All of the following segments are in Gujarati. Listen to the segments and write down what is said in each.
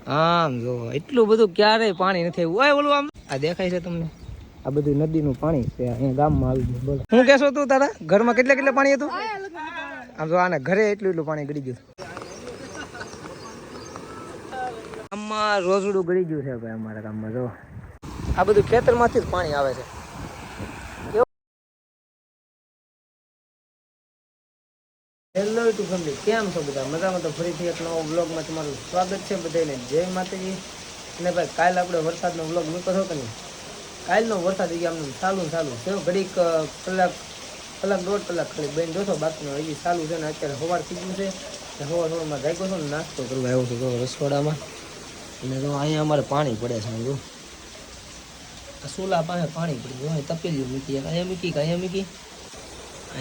આમ જો એટલું બધું ક્યારેય પાણી નથી આવ્યું. ઓય ઓલું આમ આ દેખાય છે તમને? આ બધું નદીનું પાણી છે અહીંયા ગામમાં આવી ગયું. બોલો હું કહેશો તું તારા ઘરમાં કેટલા પાણી હતું? આમ જો આને ઘરે એટલું પાણી ગળી ગયું. ગામમાં રોજડું ગળી ગયું છે ભાઈ અમારા ગામમાં. જો આ બધું ખેતરમાંથી જ પાણી આવે છે. હેલો યુટ્યુબ ફેમિલી, કેમ છો બધા? મજામાં? તો ફરીથી એક નવો વ્લોગમાં તમારું સ્વાગત છે બધાને. જય માતાજી. અને ભાઈ કાલ આપણે વરસાદનો વ્લોગ મૂકો છો કે નહીં? કાલનો વરસાદ આમ ચાલુ છે. ઘડીક કલાક દોઢ કલાક ખાલી બેન જોશો, બાકીનો હજી ચાલુ છે. ને અત્યારે સવાર થઈ ગયું છે. સવારમાં જાગ્યો છો ને નાસ્તો કરવા આવ્યો છું રસોડામાં. અને તો અહીંયા અમારે પાણી પડે છે. જો સુલા પાસે પાણી પડી ગયું. તપેલી મૂકી, અહીંયા મૂકી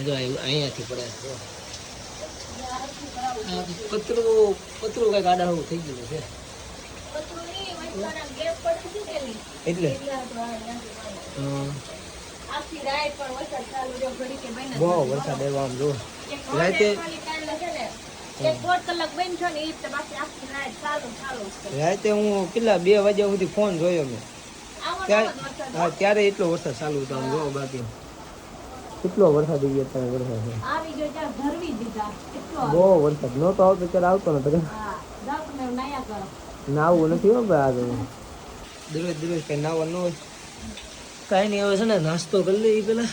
જો અહીંયાથી પડે છે. પતરું કઈક આડા હું થઈ ગયું છે એટલે બહુ વરસાદ આવ્યો. આમ જો રાતે હું કેટલા 2 વાગ્યા સુધી ફોન જોયો મેં. ત્યારે એટલો વરસાદ ચાલુ હતો. આમ જો બાકી કેટલો વરસાદ આવી ગયો. બહુ વરસાદ નહોતો આવતો ત્યારે આવતો નતો. નાવું નથી હો ભાઈ. દરરોજ કઈ નાવા ન હોય કાંઈ નહીં. હવે છે ને નાસ્તો કરી લઈએ પેલા.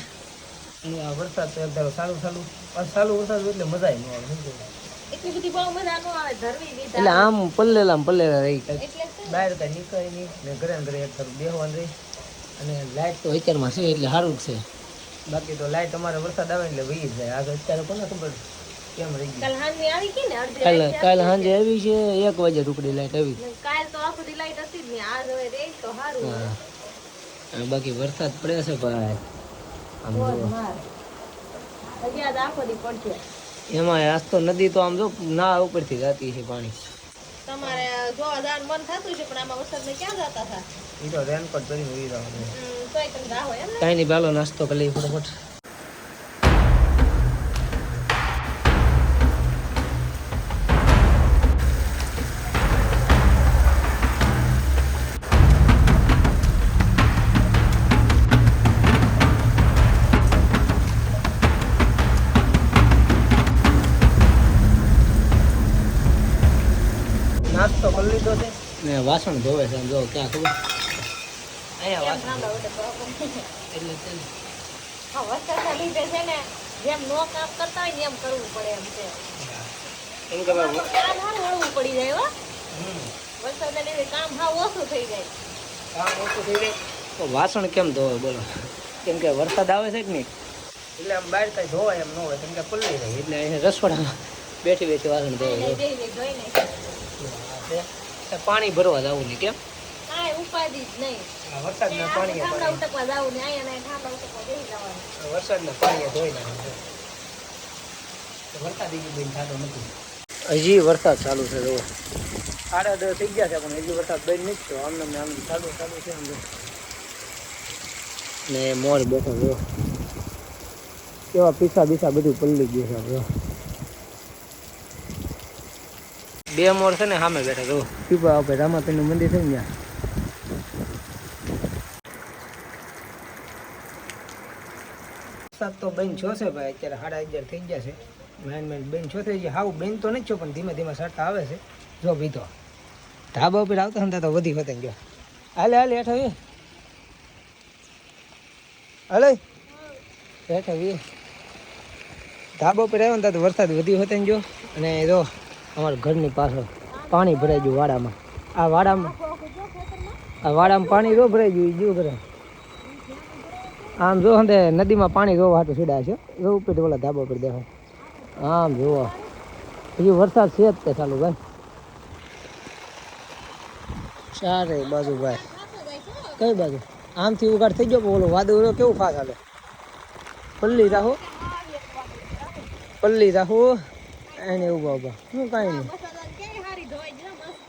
અને આ વરસાદ તો એકદમ ચાલુ વરસાદ એટલે મજા ન આવે. એટલે આમ પલ્લેલા રહી બહાર કઈ નીકળે નહીં ને ઘરે એક તરફ બેહવાનું રહી. અને લાઈટ તો અત્યારમાં છે એટલે સારું છે. બાકી તો લાઈટ અમારે વરસાદ આવે એટલે વહી જાય. આ અત્યારે કોને ખબર કેમ રહી ગઈ. કાલ સાંજે આવી છે 1 વાગે ટુકડી લાઈટ આવી. બાકી વરસાદ પડે છે ભાઈ. એમાં આજ તો નદી તો આમ જો ના ઉપરથી જતી છે પાણી. તમારે જોવા જવાનું મન થતું છે પણ આમાં વરસાદમાં ક્યાં જતા હતા? એ તો રેનકોટ પહેરીને ઉઈ જવાનું. કાંઈ નહીં, ભાલો નાસ્તો કરી લઈએ ફટાફટ. નાસ્તો કરી લીધો છે ને વાસણ ધોવે છે. જો ક્યાં ખબર અહીંયા વાસણ એટલે વરસાદના લીધે છે ને જેમ નો કામ કરતા હોય ને એમ કરવું પડે એમ છે. એમ કે કામ હળવું પડી જાય. વરસાદના લીધે કામ ઓછું થઈ જાય. તો વાસણ કેમ ધોવે બોલો? કેમ કે વરસાદ આવે છે કે નહીં એટલે આમ બહાર કઈ ધોવાય એમ ન હોય. કેમ કે પલ્લી રહી એટલે અહીંયા રસોડામાં બેઠી વાસણ ધોવે. પાણી ભરવા જવું નહીં કેમ? ઉપાધિ જ નહીં. વરસાદના પાણી વરસાદના પાણી ધોઈ નાખે. વરસાદ થતો નથી. હજી વરસાદ ચાલુ છે. જો 10:30 થઈ ગયા છે પણ હજી વરસાદ બંધ નથી થયો. આમ ચાલુ છે. ને મોર બેઠો જો કેવા પીસા બધું પલ્લી ગયું છે. જો 2 મોર છે ને સામે બેઠા. જો પીપા આપણે રામાપીરનું મંદિર છે ને ત્યાં. વરસાદ તો બંધ છો છે ભાઈ. અત્યારે 11:30 થઈ ગયા છે. મેન બંધ છો થઈ ગયા. હાવ બંધ તો નથી છો પણ ધીમે ધીમે સાટા આવે છે. જો ભીતો ધાબા ઉપર આવતા હતા તો વધી હોતે ગયો. હાલે હેઠ આવી હેઠ આવી ધાબા ઉપર આવ્યો ને તો વરસાદ વધી હોતે ગયો. અને જો અમારા ઘરની પાછળ પાણી ભરાઈ ગયું વાડામાં. આ વાડામાં પાણી જો ભરાઈ ગયું. જો કરે આમ જો હંદે નદીમાં પાણી જોવા હાટું સીડા છે. જો ઉપર ઓલા ધાબા પર દેખાય. આમ જોવો હજી વરસાદ છે જ તે ચાલુ ભાઈ. ચારે બાજુ ભાઈ. કઈ બાજુ? આમથી ઉગાડ થઈ ગયો. ઓલો વાદળો કેવું ફાસ હાલે. પલ્લી રાખો એને ઉભા હું કાંઈ નહીં.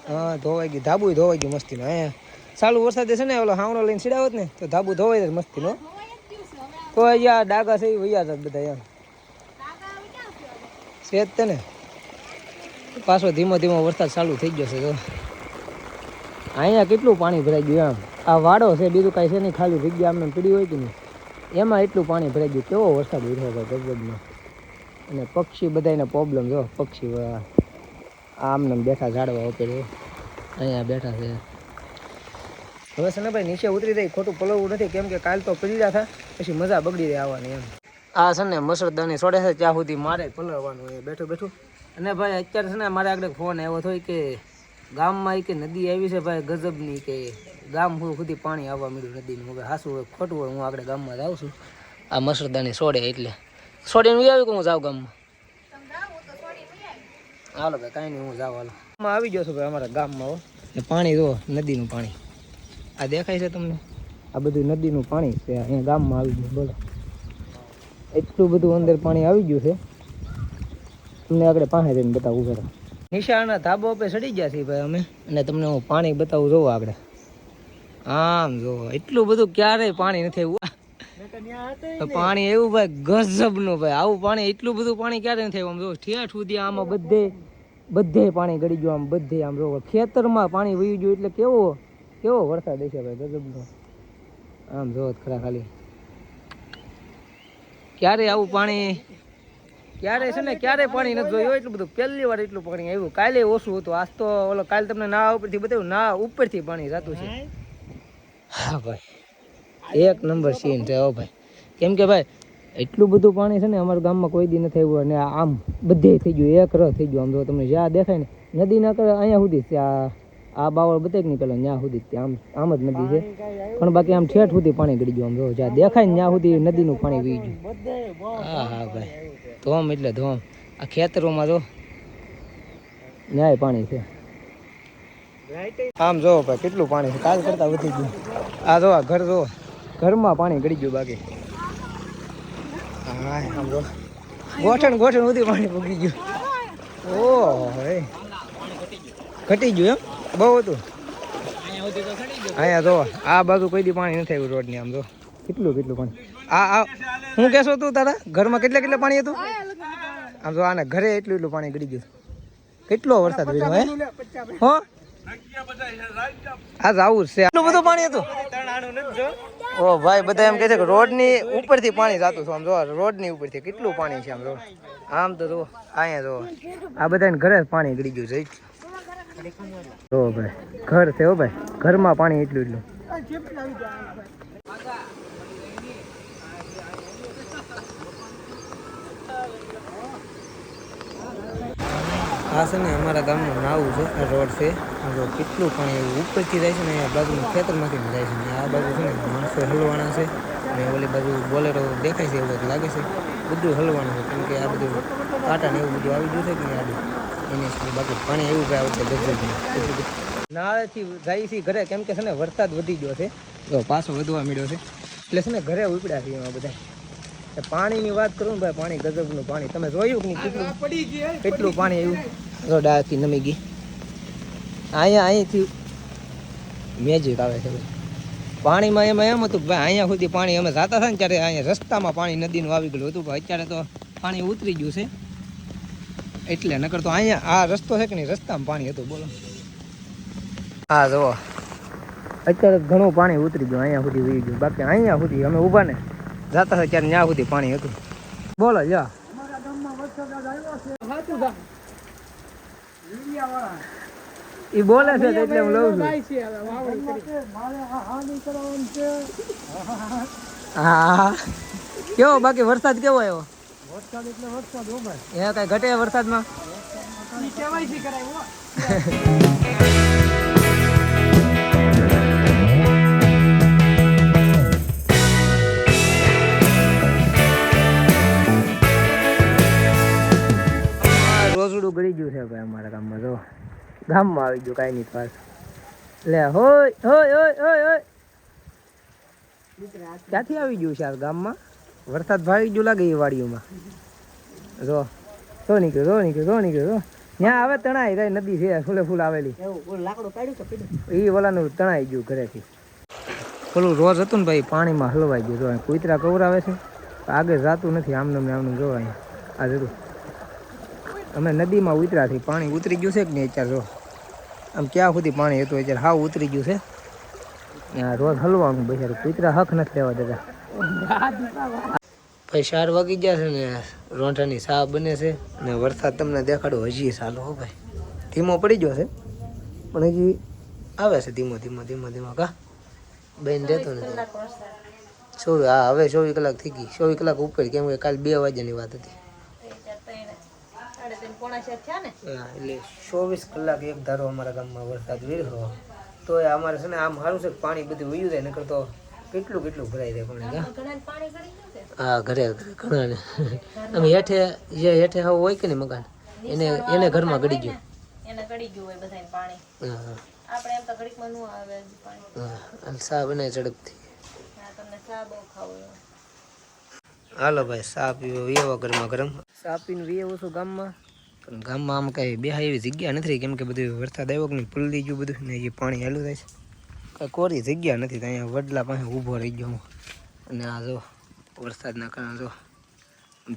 હા ધોવાઈ ગયું. ધાબુ ધોવાઈ ગયું મસ્તીનો. અહીંયા ચાલુ વરસાદે છે ને ઓલો હાવણો લઈને સીડાવત ને તો ધાબુ ધોવાઈ જાય મસ્તીનો. કોઈ આ ડાગા છે એ વૈયા હતા બધા એમ છે જ તે ને. પાછો ધીમો વરસાદ ચાલુ થઈ ગયો છે. તો અહીંયા કેટલું પાણી ભરાઈ ગયું આમ. આ વાડો છે, બીજું કાંઈ છે નહીં, ખાલી જગ્યા આમને પડી હોય કે નહીં, એમાં એટલું પાણી ભરાઈ ગયું. કેવો વરસાદ ઉઠ્યો ભાઈ ગજબનો. અને પક્ષી બધાને પ્રોબ્લેમ જો, પક્ષી આમને બેઠા ઝાડવા ઉપર અહીંયા બેઠા છે. હવે છે ને ભાઈ નીચે ઉતરી જાય, ખોટું પલવવું નથી, કેમ કે કાલ તો પડીડા હતા, પછી મજા બગડી રહી આવવાની એમ. આ છે ને મસરદાની સોડે છે, ત્યાં સુધી મારે પલવવાનું હોય બેઠું બેઠું. અને ભાઈ અત્યારે છે ને મારે આગળ ફોન આવ્યો હતો કે ગામમાં કે નદી આવી છે ભાઈ ગજબની, કે ગામ સુધી પાણી આવવા મળ્યું નદીનું. હવે હાસું હોય ખોટું હોય, હું આગળ ગામમાં જાઉં છું આ મસરદાની સોડે, એટલે સોડે હું આવી કે હું જાઉં ગામમાં. હાલો ભાઈ કાંઈ નહીં, હું જાઉં. હાલો આવી ગયો છું ભાઈ અમારા ગામમાં. હો પાણી જો નદીનું પાણી આ દેખાય છે તમને, આ બધું નદીનું પાણી છે અહીંયા ગામમાં આવી ગયું. બોલો એટલું બધું અંદર પાણી આવી ગયું છે, તમને આગળ પાસે જઈને બતાવું. ખરા નિશાળના ધાબા ઉપર ચડી ગયા છીએ ભાઈ અમે, અને તમને હું પાણી બતાવું. જોવો આગળ આમ જોવો, એટલું બધું ક્યારેય પાણી નથી આવ્યું. પાણી એવું ભાઈ ગજબનું ભાઈ, આવું પાણી એટલું બધું પાણી ક્યારે નથી આવ્યું. આમ જો ઠેઠ સુધી આમાં બધે પાણી ગળી ગયું, આમ બધે આમ જો ખેતરમાં પાણી વહી ગયું. એટલે કેવો વરસાદ હશે ભાઈ ગજબનો. આમ જો ખરા ખાલી ક્યારે આવું પાણી ક્યારે છે ને ક્યારે પાણી નથી જોયું એટલું બધું. પહેલી વાર એટલું પાણી આવ્યું. કાલે ઓછું હતું, આજ તો ઓલો કાલે તમને ના ઉપરથી બતાવ્યું, ના ઉપરથી પાણી જતું છે. હા ભાઈ એક નંબર સીન છે હો ભાઈ, કેમ કે ભાઈ એટલું બધું પાણી છે ને અમારા ગામમાં કોઈ દી નથી આવ્યું. અને આમ બધે થઈ ગયું, એક રસ થઈ ગયું. આમ જો તમને જ્યાં દેખાય ને નદી ના કરે અહીંયા સુધી છે, આ બાવળ બતાવી નહીં પેલા ત્યાં સુધી આમ જ નદી છે, પણ બાકી આમ ઠેઠ સુધી પાણી ગળી ગયું. આમ જો જ્યાં દેખાય ને ત્યાં સુધી નદીનું પાણી વી ગયું. હા હા ભાઈ ધોમ એટલે ધોમ. આ ખેતરોમાં જો ન્યાય પાણી છે. આમ જો ભાઈ કેટલું પાણી છે, કાલ કરતા વધી ગયું. આ જો આ ઘર જો, ઘરમાં પાણી ગળી ગયું. બાકી હા આમ જો ગોઠણ સુધી પાણી પૂગી ગયું. ઓહો ઘટી ગયું એમ બહુ હતું. અહીંયા જો આ બાજુ કોઈ દી પાણી નથી આવ્યું રોડની. આમ જો કેટલું પાણી. આ હું કહેશો તું તારા ઘરમાં કેટલા પાણી હતું. આમ જો આને ઘરે એટલું પાણી ગળી ગયું. કેટલો વરસાદ પડ્યો હે હો. આજ આવું છે, એટલું બધું પાણી હતું. ઓ ભાઈ બધા એમ કહે છે કે રોડની ઉપરથી પાણી જતું છે. આમ જો રોડની ઉપરથી કેટલું પાણી છે. આમ જો આમ તો જો અહીંયા જો આ બધાને ઘરે પાણી ગળી ગયું છે. જો ભાઈ ઘર છે હો ભાઈ, ઘરમાં પાણી એટલું. આ છે ને અમારા ગામનું નાવું છે, આ રોડ છે. આ કેટલું પાણી એવું ઉપરથી જાય છે ને, અહીંયા બાજુનું ખેતરમાંથી જાય છે. આ બાજુ છે ને માણસો હલવાના છે, અને ઓલી બાજુ બોલેરો દેખાય છે એવું લાગે છે. બધું હલવાનું છે, કેમ કે આ બધું કાંટા ને એવું બધું આવી ગયું છે કે નહીં આડું એની. બાકી પાણી એવું ભાઈ આવશે ગજબ. નાળેથી જાય છે ઘરે, કેમ કે છે ને વરસાદ વધી ગયો છે, તો પાછો વધવા મળ્યો છે. એટલે છે ને ઘરે ઉપડ્યા છે એમાં બધા. પાણીની વાત કરું ને ભાઈ, પાણી ગજબનું પાણી. તમે જોયું કે નહીં કેટલું પાણી આવ્યું. ડાળથી નમી ગઈ. અહીંથી મેજિક આવે છે પાણીમાં. એમાં એમ હતું કે ભાઈ અહીંયા સુધી પાણી અમે જતા હતા ને ત્યારે અહીંયા રસ્તામાં પાણી નદીનું આવી ગયું હતું. અત્યારે તો પાણી ઉતરી ગયું છે, એટલે નકર તો અહીંયા આ રસ્તો છે કે નહીં, રસ્તામાં પાણી હતું. બોલો હા જુઓ અત્યારે ઘણું પાણી ઉતરી ગયું, અહીંયા સુધી વી ગયું. બાકી અહીંયા સુધી અમે ઊભા ને જતા હતા ત્યારે ત્યાં સુધી પાણી હતું. બોલો જા એ બોલે છે એટલે હું લઉં છું. હા કેવો બાકી વરસાદ કેવો આવ્યો. વરસાદ એટલે વરસાદ હો ભાઈ, એ કઈ ઘટે વરસાદમાં. રોજડું ગળી ગયું છે ભાઈ અમારા ગામમાં. જો ગામમાં આવી ગયું કાંઈ નહીં પાસ. લે હોય ક્યાંથી આવી ગયું છે આ ગામમાં. વરસાદ ભાવી ગયું લાગે એ વાડીઓમાં. જો નીકળ્યો ત્યાં આવે તણાઈ રહી નદી છે ફૂલ આવેલી. એ ઓલાનું તણાઈ ગયું ઘરેથી. પેલું રોજ હતું ને ભાઈ પાણીમાં હલવાઈ ગયું. જો કૂતરા કવરાવે છે, આગળ જાતું નથી. આમનું જોવાય આ જતું. અમે નદીમાં ઉતર્યાથી પાણી ઉતરી ગયું છે કે નહીં અત્યારે. જો આમ ક્યાં સુધી પાણી હતું અત્યારે હાવ ઉતરી ગયું છે. રોજ હલવાનું બિચારું કૂતરા હક નથી લેવા દેતા. ભાઈ 4 વાગી ગયા છે ને રોંઠાની સા બને છે ને વરસાદ તમને દેખાડો હજી ચાલુ હો ભાઈ. ધીમો પડી ગયો છે પણ હજી આવે છે ધીમો કા બેન રહેતો નથી. 24 હા હવે 24 કલાક થઈ ગઈ. 24 કલાક ઉપર કેમ કે કાલ 2 વાગ્યાની વાત હતી. એટલે 24 કલાક એક ધારો અમારા ગામમાં વરસાદ વીરસો તોય અમારે છે ને આમ સારું છે પાણી બધું વયું જાય નકર તો કેટલું ભરાઈ જાય પાણી. હા ઘરે ઘણા ને અમે હેઠે હાવ હોય કે નહીં મકાન એને ઘરમાં ગળી ગયું. હોય બધાને પાણી. હા આપણે એમ તો ઘડીકમાં ન આવે પાણી. હા સા બને ઝડપથી. તમને સા બહુ ખાવો. હાલો ભાઈ સા પીવો એવો ગરમ સા પીને વીએ છું ગામમાં. પણ ગામમાં આમ કઈ બેહાય એવી જગ્યા નથી કેમ કે બધું વરસાદ આવ્યો કે નહીં પલળી ગયું બધું ને એ પાણી હેલું થાય છે. કઈ કોરી જગ્યા નથી તો અહીંયા વડલા પાસે ઊભો રહી ગયો હું. અને આ જો વરસાદના કારણે જો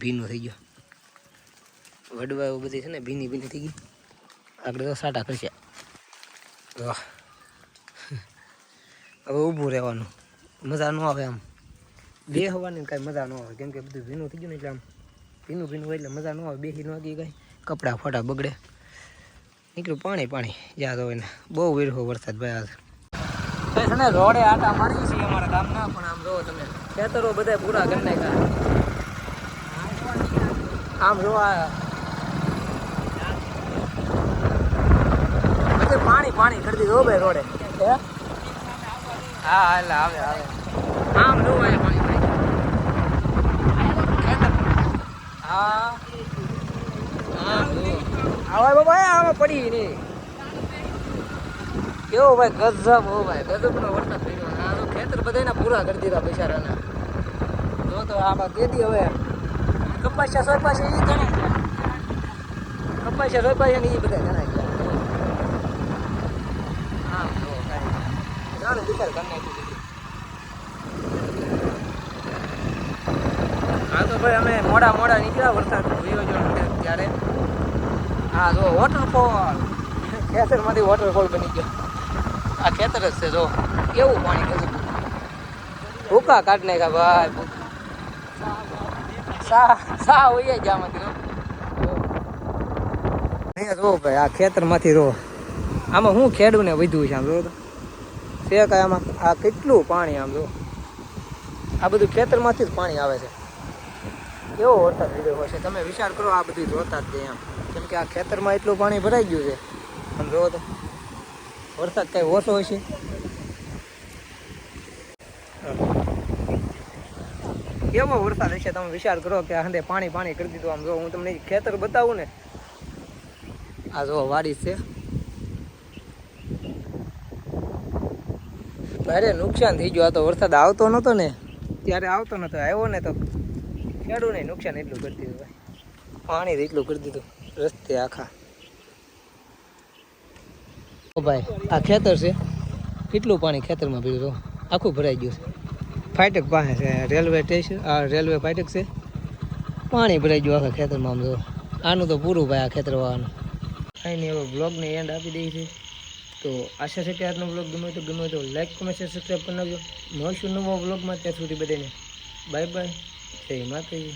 ભીનું થઈ ગયો. વડવા એવું બધી છે ને ભીની થઈ ગઈ. આગળ તો સાટા કરશે. હવે ઊભું રહેવાનું મજા ન આવે આમ બે હવાની કાંઈ મજા ન આવે કેમ કે બધું ભીનું થઈ ગયું ને એટલે આમ ભીનું હોય એટલે મજા ન આવે. બેસી ન વાગી કાંઈ કપડાં ફોટા બગડે નીકળ્યું પાણી યાદ હોય ને બહુ વીરહો વરસાદ ભાઈ આજ છે ને રોડે આટા મારી છીએ અમારા ગામના પણ આમ જોવો તમે ખેતરો બધા પૂરા કરી નાખ્યા. આમ જોવા બધે પાણી કરી દીધું ભાઈ રોડે. હા એટલે આવે આમ જોવાય પાણી હા આવે બાબા આમાં પડી નહીં કેવો ભાઈ ગજબ હો ભાઈ ગજબનો વરસાદ પડ્યો. આ તો ખેતર બધાના પૂરા કરી દીધા બિચારાના. જો તો આમાં કેદી હવે કપાસિયા સોપાસિયા એ ગણાય કપાસિયા ને એ બધા ગણાય ગયા. હા જો કાંઈ જાણે વિચાર કરી નાખ્યું. હા તો ભાઈ અમે મોડા નીકળ્યા વરસાદ ત્યારે. હા જો વોટરફોલ ખેતરમાંથી વોટરફોલ બની ગયો. આ ખેતર જ છે જો કેવું પાણી ગયું ભૂકા કાઢી નાખ્યા ભાઈ. સા હોય જ આમાંથી જો ભાઈ આ ખેતરમાંથી રો આમાં હું ખેડું ને વધ્યું છે આમ જો છે કાંઈ આમાં આ કેટલું પાણી આમ જો આ બધું ખેતરમાંથી જ પાણી આવે છે. કેવો વરસાદ લીધો હશે તમે વિચાર કરો આ બધું જોતા જ એમ કેમ કે આ ખેતરમાં એટલું પાણી ભરાઈ ગયું છે. આમ જોવો તો વરસાદ કઈ ઓછો હોય છે. કેવો વરસાદ હશે તમે વિચાર કરો કે આ પાણી કરી દીધું. આમ જો હું તમને ખેતર બતાવું ને આ જો વાડી છે ભારે નુકસાન થઈ ગયું. આ તો વરસાદ આવતો નતો ને ત્યારે આવ્યો ને તો ખેડૂને નુકસાન એટલું કરી દીધું ભાઈ. પાણી એટલું કરી દીધું રસ્તે આખા. ભાઈ આ ખેતર છે કેટલું પાણી ખેતરમાં પીધું આખું ભરાઈ ગયું છે. ફાટક પાસે છે રેલવે સ્ટેશન આ રેલવે ફાટક છે. પાણી ભરાઈ ગયું આખા ખેતરમાં. આમ જો આનું તો પૂરું ભાઈ આ ખેતર વાળાનું. કાંઈ નહીં હવે બ્લોગને એન્ડ આપી દઈએ છીએ. તો આશા છે કે આજનો બ્લોગ ગમે તો લાઈક કમેન્ટ સબસ્ક્રાઈબ કરી નાખજો. મળશું નવો બ્લોગમાં ત્યાં સુધી બધાને બાય જય માતાજી.